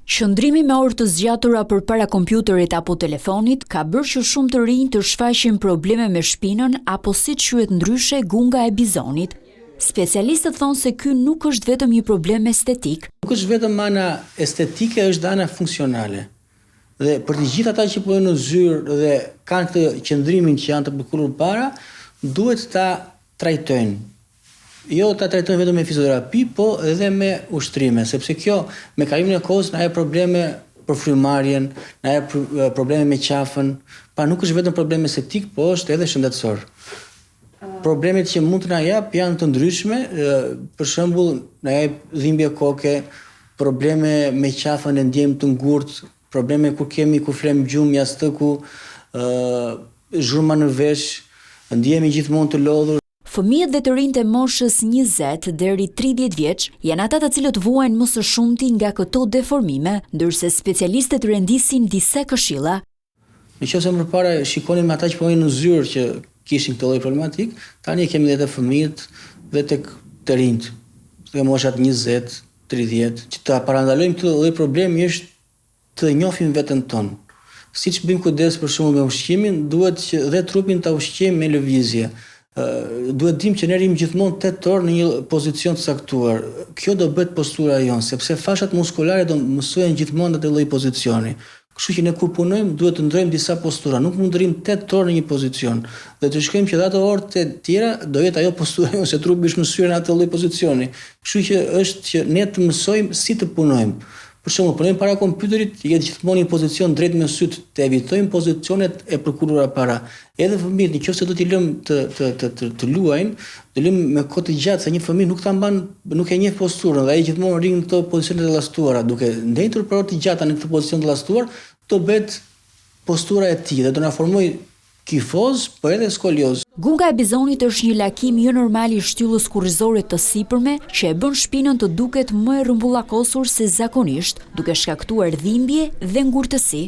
Qëndrimi me orë të zgjatura përpara kompjuterit apo telefonit ka bërë që shumë të rinj të shfaqin probleme me shpinën apo si quhet ndryshe gunga e bizonit. Specialistët thonë se ky nuk është vetëm një problem estetik. Nuk është vetëm ana estetike, është ana funksionale. Dhe për të gjithë ata që po në zyrë dhe kanë këtë qëndrimin që janë të përkurur para, duhet ta trajtojnë. Jo ta trajtojnë vetëm me fizioterapi, po edhe me ushtrime, sepse kjo me kalimin e kohës na jep probleme për frymarrjen, na jep probleme me qafën, pa nuk është vetëm problem estetik, po është edhe shëndetësor. Problemet që mund të na jap janë të ndryshme, për shembull, na jep dhimbje koke, probleme me qafën e ndjejmë të ngurtë, probleme kur flem gjumë, jastëku, zhurma në vesh, ndjehemi gjithmonë të lodhur. Fëmijët dhe të rinjt e moshës 20 deri 30 vjeç janë ata të cilët vuajnë më së shumti nga këto deformime, ndërsa specialistët rendisin disa këshilla. Nëse më përpara shikonin me ata që po në zyrë që kishin këtë lloj problematik, tani kemi edhe të fëmijët dhe tek të rinjt, te moshat 20, 30, që ta parandalojmë këtë lloj problemi është të njohim veten tonë. Siç bëjmë kujdes për shembull me ushqimin, duhet që dhe trupin ta ushqejmë me lëvizje. Duhet dim që ne rrim gjithmonë 8 orë në një pozicion të caktuar. Kjo do bëhet postura jonë, sepse fashat muskulare do mësohen gjithmonë në atë lloj pozicioni. Kështu që ne kur punojmë duhet të ndrojmë disa postura, nuk mund të rrim 8 orë në një pozicion. Dhe të shkojmë që ato orët e tjera do jetë ajo postura jonë se trupi është mësuar në atë lloj pozicioni. Kështu që është që ne të mësojmë si të punojmë. Për shembull, punojmë para kompjuterit, jetë gjithmonë një pozicion drejt me syt, të evitojmë pozicionet e përkurura para. Edhe fëmijët, nëse do t'i lëmë të luajnë, të lëmë me kohë të gjatë, se një fëmijë nuk e njeh posturën, dhe ai gjithmonë rrin në këto pozicione të llastuara, duke ndentur për orë të gjata në këtë pozicion të llastuar, do bëhet postura e tij dhe do na formojë kifoz, por edhe skolioz. Gunga e bizonit është një lakim jo normal i shtyllës kurrizore të sipërme që e bën shpinën të duket më e rrumbullakosur se zakonisht, duke shkaktuar dhimbje dhe ngurtësi.